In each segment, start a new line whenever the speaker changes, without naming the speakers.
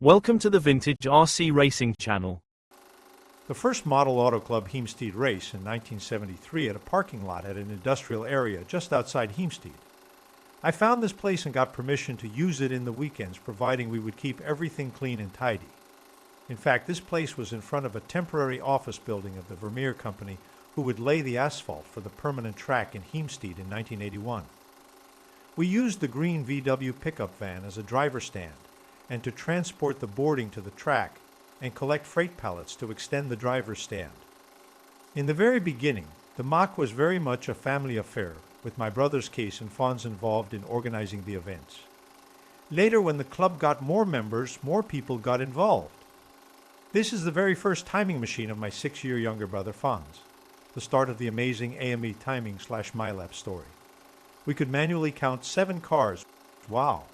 Welcome to the Vintage RC Racing channel.
The first Model Auto Club Heemstede race in 1973 at a parking lot at an industrial area just outside Heemstede. I found this place and got permission to use it in the weekends, providing we would keep everything clean and tidy. In fact, this place was in front of a temporary office building of the Vermeer Company, who would lay the asphalt for the permanent track in Heemstede in 1981. We used the green VW pickup van as a driver stand and to transport the boarding to the track and collect freight pallets to extend the driver's stand. In the very beginning, the MACH was very much a family affair, with my brother's case and Fonz involved in organizing the events. Later, when the club got more members, more people got involved. This is the very first timing machine of my 6-year younger brother Fonz, the start of the amazing AME timing/MyLap story. We could manually count 7 cars. Wow!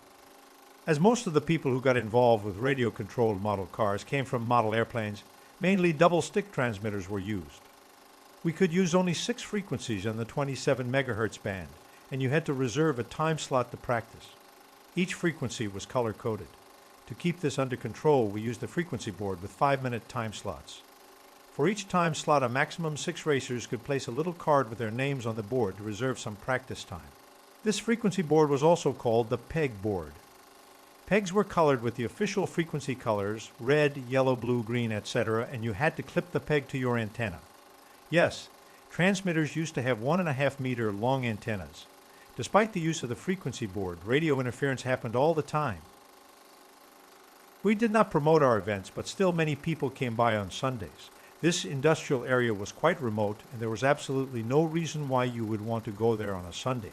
As most of the people who got involved with radio-controlled model cars came from model airplanes, mainly double-stick transmitters were used. We could use only 6 frequencies on the 27 MHz band, and you had to reserve a time slot to practice. Each frequency was color-coded. To keep this under control, we used a frequency board with 5-minute time slots. For each time slot, a maximum 6 racers could place a little card with their names on the board to reserve some practice time. This frequency board was also called the peg board. Pegs were colored with the official frequency colors, red, yellow, blue, green, etc., and you had to clip the peg to your antenna. Yes, transmitters used to have 1.5 meter long antennas. Despite the use of the frequency board, radio interference happened all the time. We did not promote our events, but still many people came by on Sundays. This industrial area was quite remote, and there was absolutely no reason why you would want to go there on a Sunday.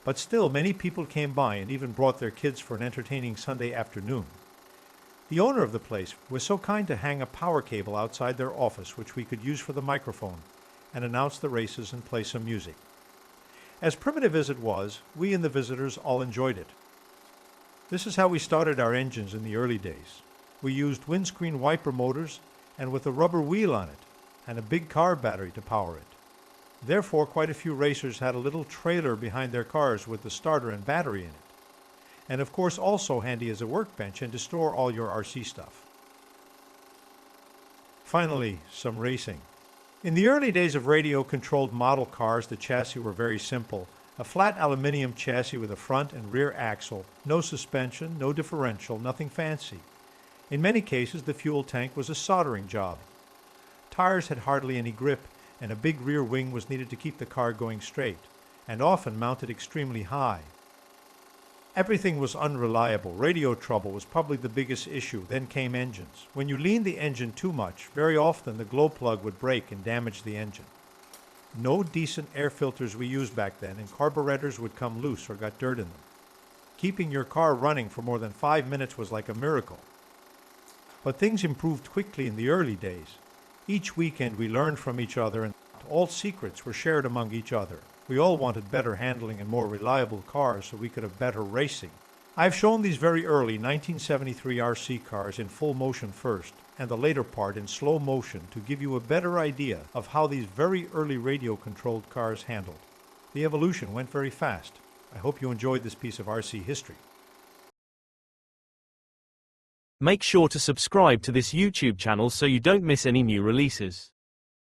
But still, many people came by and even brought their kids for an entertaining Sunday afternoon. The owner of the place was so kind to hang a power cable outside their office, which we could use for the microphone, and announce the races and play some music. As primitive as it was, we and the visitors all enjoyed it. This is how we started our engines in the early days. We used windscreen wiper motors and with a rubber wheel on it, and a big car battery to power it. Therefore, quite a few racers had a little trailer behind their cars with the starter and battery in it. And of course also handy as a workbench and to store all your RC stuff. Finally, some racing. In the early days of radio-controlled model cars, the chassis were very simple. A flat aluminum chassis with a front and rear axle, no suspension, no differential, nothing fancy. In many cases, the fuel tank was a soldering job. Tires had hardly any grip, and a big rear wing was needed to keep the car going straight, and often mounted extremely high. Everything was unreliable. Radio trouble was probably the biggest issue. Then came engines. When you leaned the engine too much, very often the glow plug would break and damage the engine. No decent air filters we used back then, and carburetors would come loose or got dirt in them. Keeping your car running for more than 5 minutes was like a miracle. But things improved quickly in the early days. Each weekend we learned from each other, and all secrets were shared among each other. We all wanted better handling and more reliable cars so we could have better racing. I've shown these very early 1973 RC cars in full motion first, and the later part in slow motion to give you a better idea of how these very early radio-controlled cars handled. The evolution went very fast. I hope you enjoyed this piece of RC history.
Make sure to subscribe to this YouTube channel so you don't miss any new releases.